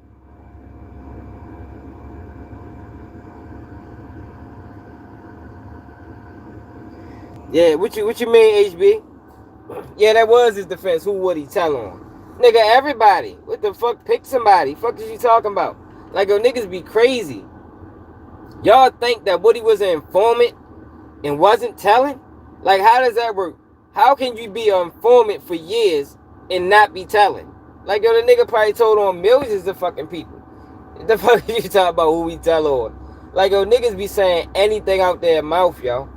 Yeah, what you mean, HB? Yeah, that was his defense. Who would he tell on? Nigga, everybody. What the fuck? Pick somebody. Fuck is you talking about? Like, yo, niggas be crazy. Y'all think that Woody was an informant and wasn't telling? Like, how does that work? How can you be an informant for years and not be telling? Like, yo, the nigga probably told on millions of fucking people. What the fuck are you talking about who we tell on? Like, yo, niggas be saying anything out their mouth, yo.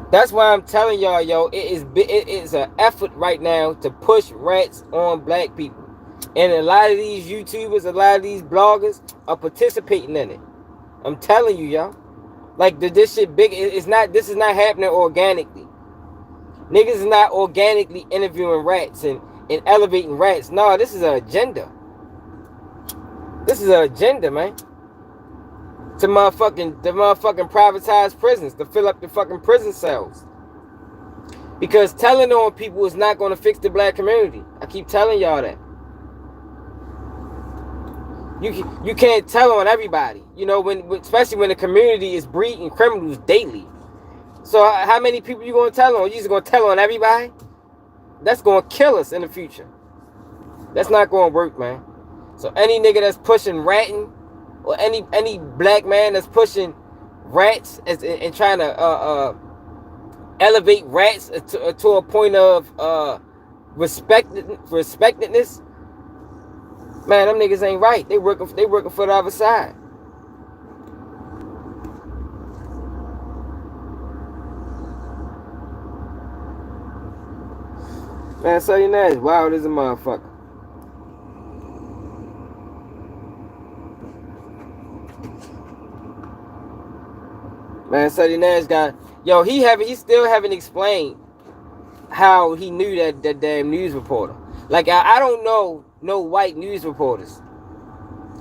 That's why I'm telling y'all, yo, it is an effort right now to push rats on black people. And a lot of these YouTubers, a lot of these bloggers are participating in it. I'm telling you, y'all. Like, this shit big. This is not happening organically. Niggas is not organically interviewing rats and elevating rats. No, this is an agenda. This is an agenda, man. To motherfucking privatize prisons, to fill up the fucking prison cells. Because telling on people is not going to fix the black community. I keep telling y'all that. You can't tell on everybody. You know, especially when the community is breeding criminals daily. So how many people you going to tell on? You just going to tell on everybody? That's going to kill us in the future. That's not going to work, man. So any nigga that's pushing ratting, or any black man that's pushing rats and trying to elevate rats to a point of respectedness, man, them niggas ain't right. They working for the other side. Man, so you know, wild as a motherfucker. Man, Sonny Nash got... Yo, he still haven't explained how he knew that damn news reporter. Like, I don't know no white news reporters.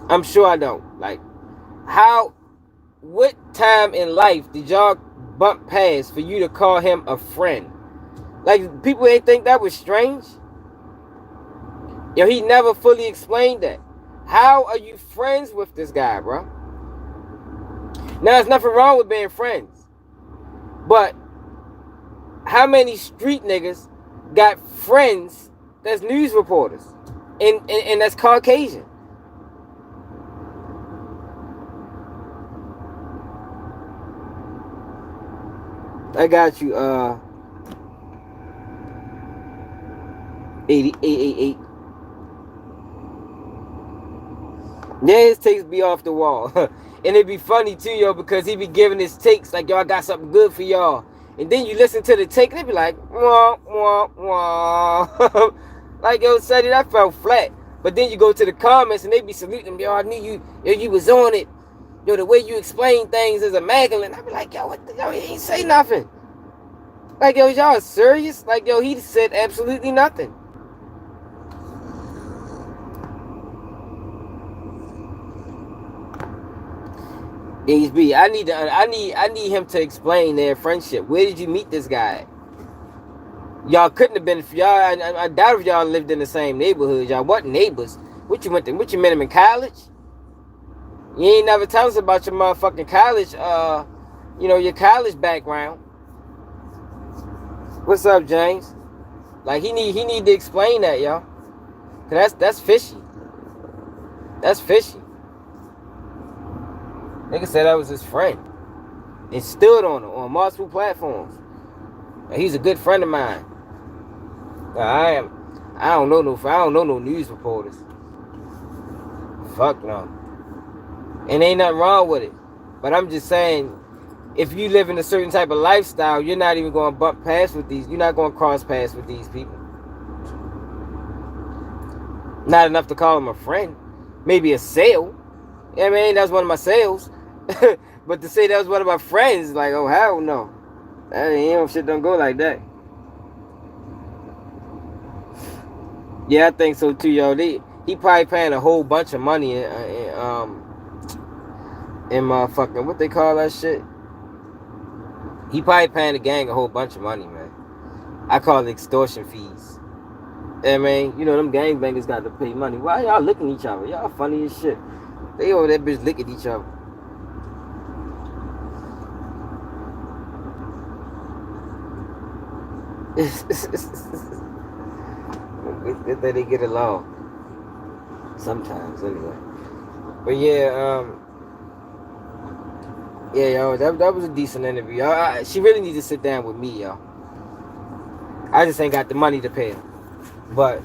I'm sure I don't. Like, what time in life did y'all bump past for you to call him a friend? Like, people ain't think that was strange. Yo, he never fully explained that. How are you friends with this guy, bro? Now, there's nothing wrong with being friends. But how many street niggas got friends that's news reporters and that's Caucasian? I got you, 8888. Yeah, his takes be off the wall. And it'd be funny too, yo, because he be giving his takes like, yo, I got something good for y'all. And then you listen to the take and they be like, wah, wah, wah. Like, yo, Sonny, that felt flat. But then you go to the comments and they be saluting him, yo, I knew you, yo, you was on it. Yo, the way you explain things is immaculate. I be like, yo, what the, yo, he ain't say nothing. Like, yo, y'all serious? Like, yo, he said absolutely nothing. HB, I need him to explain their friendship. Where did you meet this guy? Y'all couldn't have been, y'all. I doubt if y'all lived in the same neighborhood. Y'all wasn't neighbors. What you met him in college? You ain't never tell us about your motherfucking college. Your college background. What's up, James? Like, he need to explain that, y'all. Cause that's fishy. That's fishy. Nigga said I was his friend. And stood on multiple platforms. And he's a good friend of mine. I don't know no news reporters. Fuck no. And ain't nothing wrong with it. But I'm just saying, if you live in a certain type of lifestyle, you're not even going to bump past with these. You're not going to cross paths with these people. Not enough to call him a friend. Maybe a sale. I mean, that's one of my sales. But to say that was one of my friends, like, oh, hell no. Shit don't go like that. Yeah, I think so too, yo. He probably paying a whole bunch of money in motherfucking, what they call that shit? He probably paying the gang a whole bunch of money, man. I call it extortion fees. I mean, them gangbangers got to pay money. Why y'all licking each other? Y'all funny as shit. They over that bitch licking each other. They get along. Sometimes, anyway. But yeah, yo, that was a decent interview. She really needs to sit down with me, yo. I just ain't got the money to pay her. But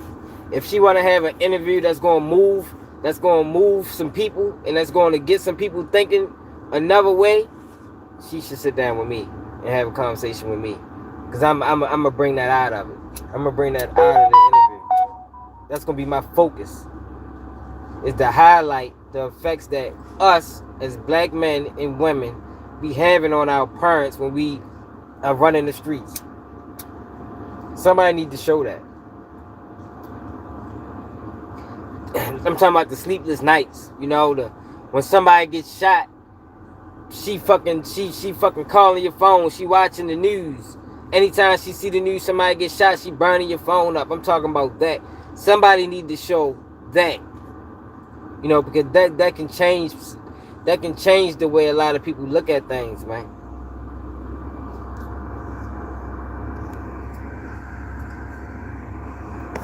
if she want to have an interview that's going to move some people, and that's going to get some people thinking another way, she should sit down with me and have a conversation with me. Because I'm going to bring that out of it. I'm going to bring that out of the interview. That's going to be my focus. Is to highlight the effects that us as black men and women be having on our parents when we are running the streets. Somebody need to show that. I'm talking about the sleepless nights. When somebody gets shot, she fucking calling your phone. She watching the news. Anytime she see the news, somebody get shot, she burning your phone up. I'm talking about that. Somebody need to show that. Because that can change the way a lot of people look at things, man.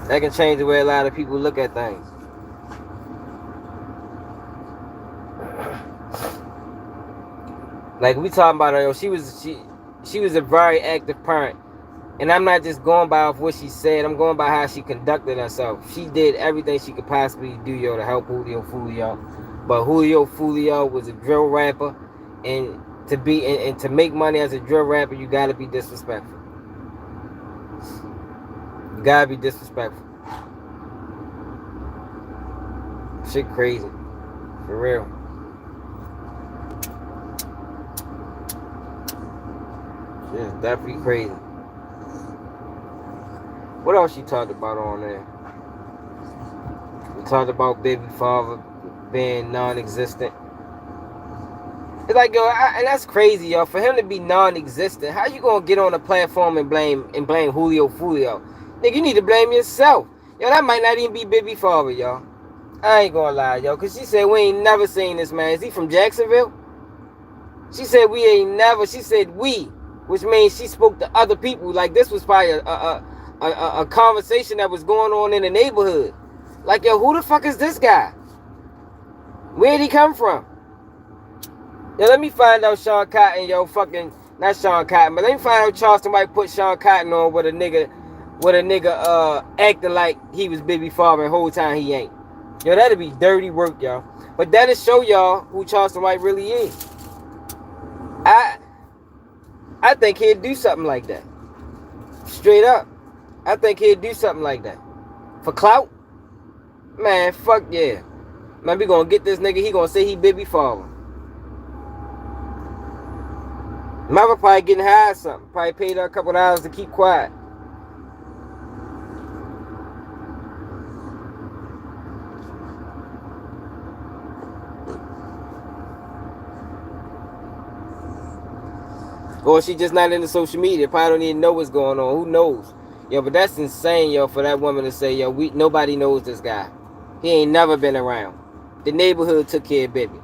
That can change the way a lot of people look at things. Like we talking about her, she was a very active parent. And I'm not just going by what she said, I'm going by how she conducted herself. She did everything she could possibly do, to help Julio Foolio. But Julio Foolio was a drill rapper, and to make money as a drill rapper, you gotta be disrespectful. You gotta be disrespectful. Shit crazy. For real. Shit is definitely crazy. What else she talked about on there? We talked about baby father being non-existent. It's like, yo, and that's crazy, yo. For him to be non-existent, how you gonna get on a platform and blame Julio Foolio? Nigga, you need to blame yourself. Yo, that might not even be baby father, yo. I ain't gonna lie, yo, because she said we ain't never seen this man. Is he from Jacksonville? She said we ain't never. She said we, which means she spoke to other people. Like this was probably a conversation that was going on in the neighborhood. Like, yo, who the fuck is this guy? Where'd he come from? Yo, let me find out Sean Cotton, yo, fucking, not Sean Cotton, but let me find out Charleston White put Sean Cotton on with a nigga acting like he was baby father the whole time he ain't. Yo, that'd be dirty work, y'all. But that'll show y'all who Charleston White really is. I think he'd do something like that. Straight up. I think he'd do something like that. For clout? Man, fuck yeah. Man, we gonna get this nigga, he gonna say he baby father. Mother probably getting high or something. Probably paid her a couple dollars to keep quiet. Or she just not into social media. Probably don't even know what's going on. Who knows? Yo, but that's insane, yo, for that woman to say, yo, nobody knows this guy. He ain't never been around. The neighborhood took care of baby.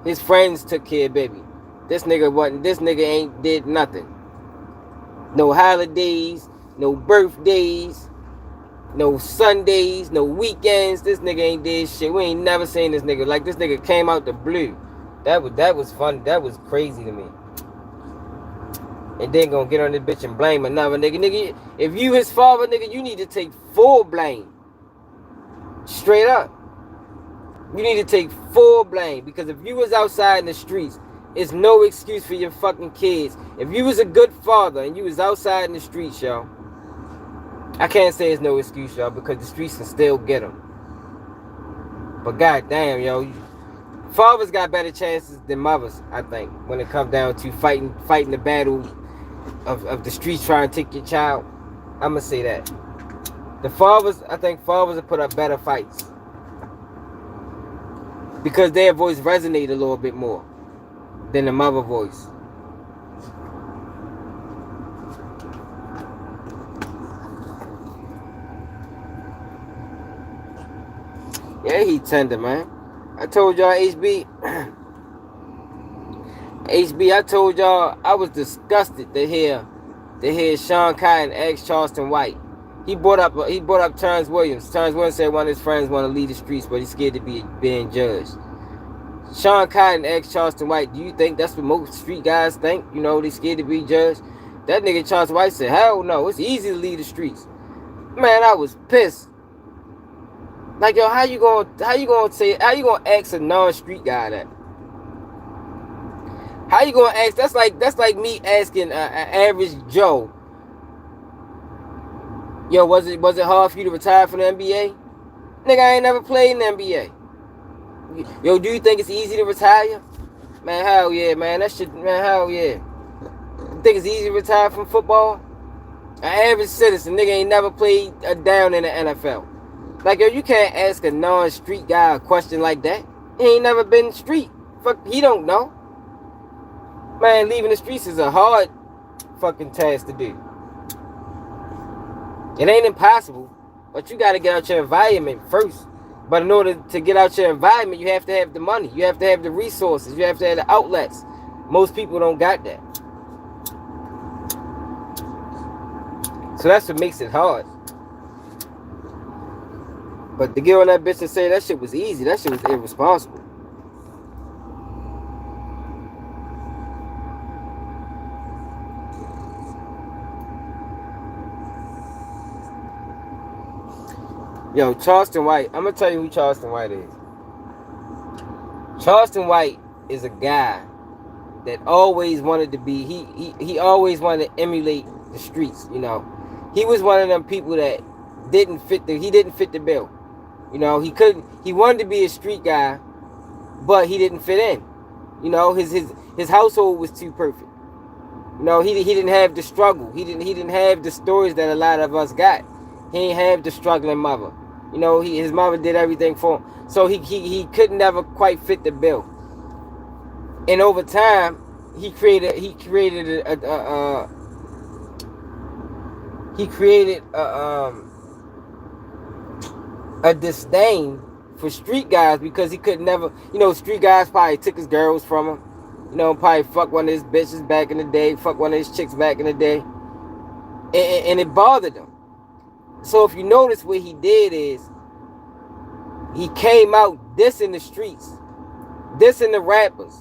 His friends took care of baby. This nigga ain't did nothing. No holidays, no birthdays, no Sundays, no weekends. This nigga ain't did shit. We ain't never seen this nigga. Like, this nigga came out the blue. That was fun. That was crazy to me. And then gonna get on this bitch and blame another nigga. Nigga, if you his father, nigga, you need to take full blame. Straight up. You need to take full blame. Because if you was outside in the streets, it's no excuse for your fucking kids. If you was a good father and you was outside in the streets, y'all, I can't say it's no excuse, y'all, because the streets can still get them. But goddamn, yo, fathers got better chances than mothers, I think, when it comes down to fighting the battle of the streets trying to take your child. I'm gonna say that. I think fathers will put up better fights because their voice resonates a little bit more than the mother voice. Yeah, he tender, man. I told y'all, HB, I told y'all I was disgusted to hear Sean Cotton ask Charleston White. He brought up Terrence Williams. Terrence Williams said one of his friends want to lead the streets, but he's scared to be being judged. Sean Cotton asked Charleston White, do you think that's what most street guys think? You know, they scared to be judged? That nigga Charleston White said, hell no, it's easy to lead the streets. Man, I was pissed. Like, yo, how you gonna ask a non-street guy that? How you gonna ask? That's like me asking an average Joe, yo, was it hard for you to retire from the NBA? Nigga, I ain't never played in the NBA. Yo, do you think it's easy to retire? Man, hell yeah, man. That shit, man, hell yeah. You think it's easy to retire from football? An average citizen, nigga ain't never played a down in the NFL. Like, yo, you can't ask a non-street guy a question like that. He ain't never been in the street. Fuck, he don't know. Man, leaving the streets is a hard fucking task to do. It ain't impossible, but you got to get out your environment first. But in order to get out your environment, you have to have the money. You have to have the resources. You have to have the outlets. Most people don't got that. So that's what makes it hard. But to get on that bitch and say that shit was easy, that shit was irresponsible. Yo, Charleston White, I'm gonna tell you who Charleston White is. Charleston White is a guy that always wanted to be, he always wanted to emulate the streets, you know. He was one of them people that didn't fit the bill. You know, he wanted to be a street guy, but he didn't fit in. You know, his household was too perfect. You know, he didn't have the struggle. He didn't have the stories that a lot of us got. He didn't have the struggling mother. You know, his mother did everything for him. So he could never quite fit the bill. And over time, he created a disdain for street guys because he could never, you know, street guys probably took his girls from him. You know, probably fuck one of his bitches back in the day, fuck one of his chicks back in the day. And it bothered him. So if you notice what he did is, he came out dissing the streets, dissing the rappers.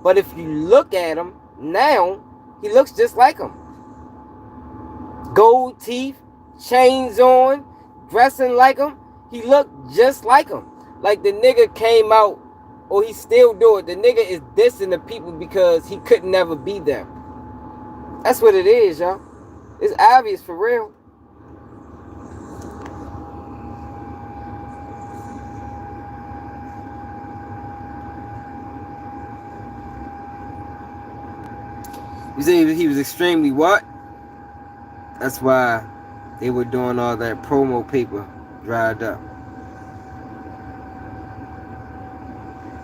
But if you look at him now, he looks just like him. Gold teeth, chains on, dressing like him. He looked just like him. Like the nigga came out, or he still do it. The nigga is dissing the people because he could never be them. That's what it is, y'all. It's obvious for real. You say he was extremely what? That's why they were doing all that promo paper dried up.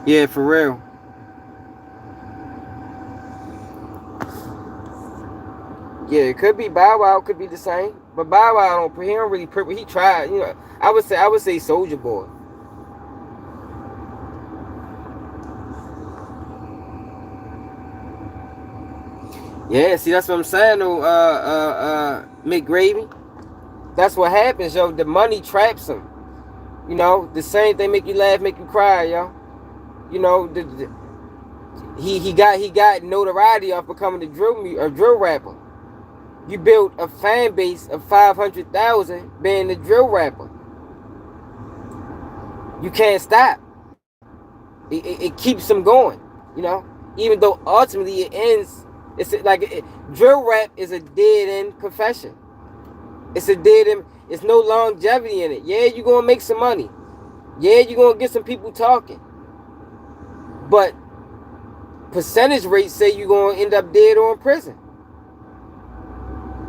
Yeah, for real. Yeah, it could be Bow Wow, could be the same. But Bow Wow he don't really he tried, you know. I would say Soulja Boy. Yeah, see, that's what I'm saying, though, McGravy. That's what happens, yo. The money traps him. You know, the same thing make you laugh, make you cry, yo. You know, he got notoriety off becoming a drill rapper. You built a fan base of 500,000 being a drill rapper. You can't stop. It keeps him going, you know. Even though ultimately it ends. It's like drill rap is a dead end profession. It's a dead end. It's no longevity in it. Yeah, you're gonna make some money, Yeah, you're gonna get some people talking, but percentage rates say you're gonna end up dead or in prison.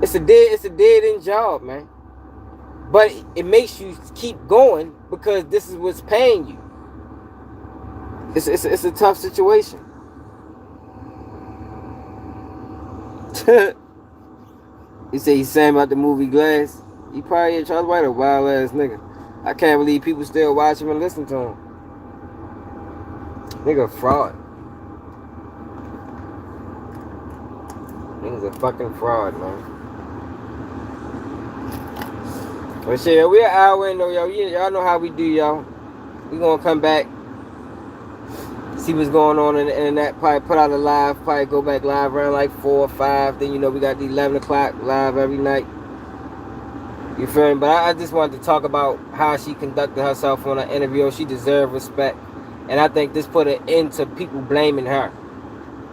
It's a dead end job, man. But it makes you keep going because this is what's paying you. It's a tough situation. He said he's saying about the movie Glass. He probably Charles White a wild ass nigga. I can't believe people still watch him and listen to him. Nigga fraud. Nigga's a fucking fraud, man. But shit, we're an hour in though, yo. Y'all know how we do, y'all. We gonna come back, see what's going on in the internet. Probably put out a live. Probably go back live around like 4 or 5. Then we got the 11 o'clock live every night. You feel me? But I just wanted to talk about how she conducted herself on an interview. She deserved respect, and I think this put an end to people blaming her.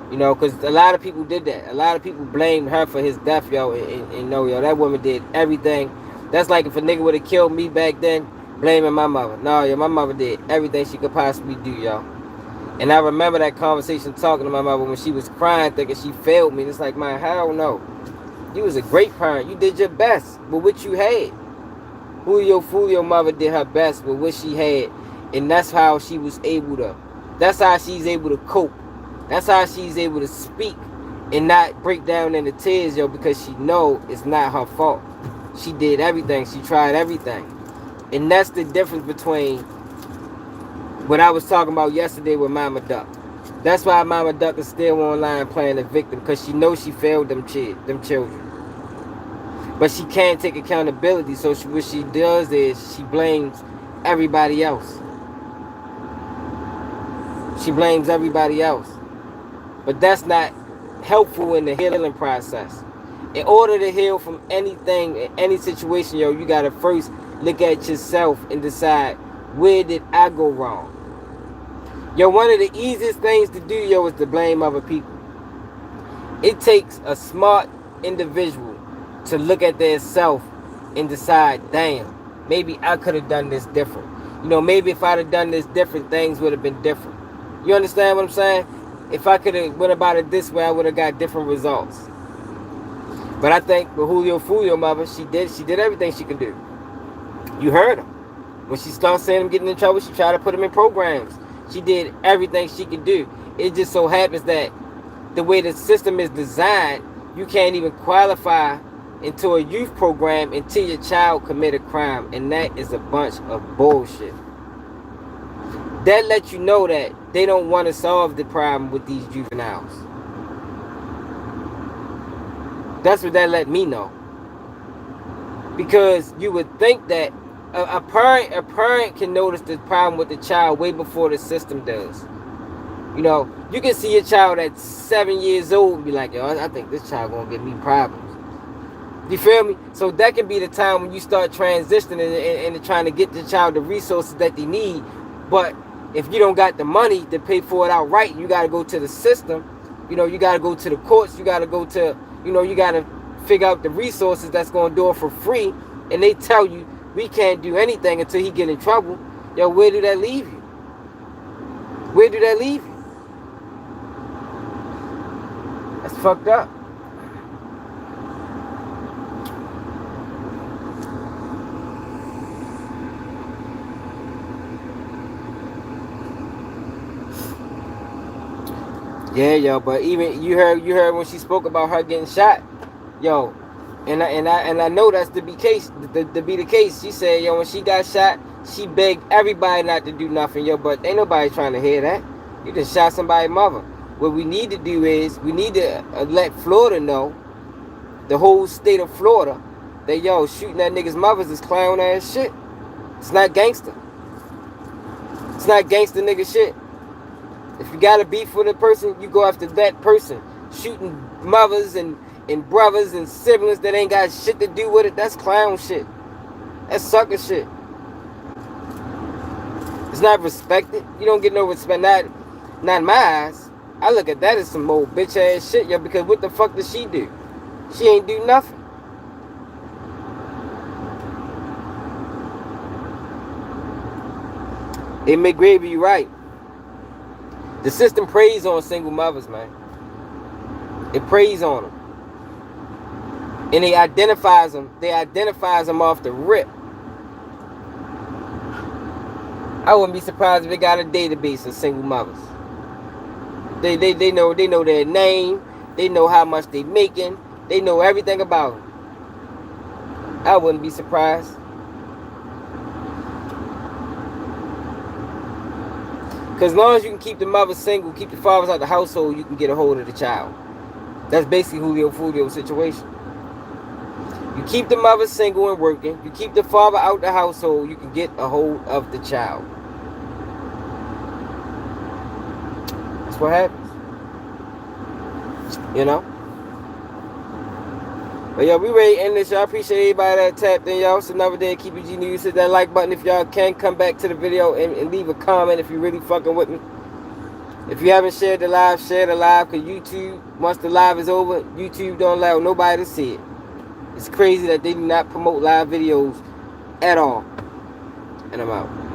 Because a lot of people did that. A lot of people blamed her for his death, yo. And yo, that woman did everything. That's like if a nigga would have killed me back then, blaming my mother. No, yo, my mother did everything she could possibly do, yo. And I remember that conversation talking to my mother when she was crying, thinking she failed me. And it's like, man, hell no. You was a great parent. You did your best with what you had. Foolio mother did her best with what she had. And that's how she was able to, that's how she's able to cope. That's how she's able to speak and not break down into tears, yo, because she know it's not her fault. She did everything. She tried everything. And that's the difference between what I was talking about yesterday with Mama Duck. That's why Mama Duck is still online playing the victim, because she knows she failed them children. But she can't take accountability, so what she does is she blames everybody else. She blames everybody else. But that's not helpful in the healing process. In order to heal from anything, any situation, yo, you got to first look at yourself and decide, where did I go wrong? Yo, one of the easiest things to do, yo, is to blame other people. It takes a smart individual to look at their self and decide, damn, maybe I could have done this different. Maybe if I'd have done this different, things would have been different. You understand what I'm saying? If I could have went about it this way, I would have got different results. But I think with Foolio mother, she did everything she could do. You heard her. When she started seeing him getting in trouble, she tried to put him in programs. She did everything she could do. It just so happens that the way the system is designed, you can't even qualify into a youth program until your child commit a crime. And that is a bunch of bullshit. That lets you know that they don't want to solve the problem with these juveniles. That's what that let me know. Because you would think that a parent can notice the problem with the child way before the system does. You can see a child at 7 years old and be like, yo, I think this child gonna give me problems. You feel me? So that can be the time when you start transitioning and trying to get the child the resources that they need. But if you don't got the money to pay for it outright, you got to go to the system. You got to go to the courts. You got to go to, you got to figure out the resources that's going to do it for free. And they tell you, we can't do anything until he get in trouble. Yo, where do that leave you? Where do that leave you? That's fucked up. Yeah, yo, but even you heard when she spoke about her getting shot, yo, and I know that's to be the case. She said, yo, when she got shot, she begged everybody not to do nothing, yo, but ain't nobody trying to hear that. You just shot somebody's mother. What we need to do is we need to let Florida know, the whole state of Florida, that yo, shooting that nigga's mothers is clown ass shit. It's not gangster. It's not gangster nigga shit. If you got a beef with a person, you go after that person. Shooting mothers and brothers and siblings that ain't got shit to do with it, that's clown shit. That's sucker shit. It's not respected. You don't get no respect. Not in my eyes. I look at that as some old bitch ass shit, yo, because what the fuck does she do? She ain't do nothing. Hey, McGravy, you right. The system preys on single mothers, man. It preys on them. And they identifies them. They identifies them off the rip. I wouldn't be surprised if they got a database of single mothers. They know their name. They know how much they making. They know everything about them. I wouldn't be surprised. Because as long as you can keep the mother single, keep the fathers out the household, you can get a hold of the child. That's basically Julio Foolio situation. You keep the mother single and working. You keep the father out the household, you can get a hold of the child. That's what happens. You know? But yo, we ready to end this, y'all. Appreciate everybody that tapped in, y'all. It's another day of Keep It G News. Hit that like button if y'all can. Come back to the video and leave a comment if you're really fucking with me. If you haven't shared the live, share the live. Because YouTube, once the live is over, YouTube don't allow nobody to see it. It's crazy that they do not promote live videos at all. And I'm out.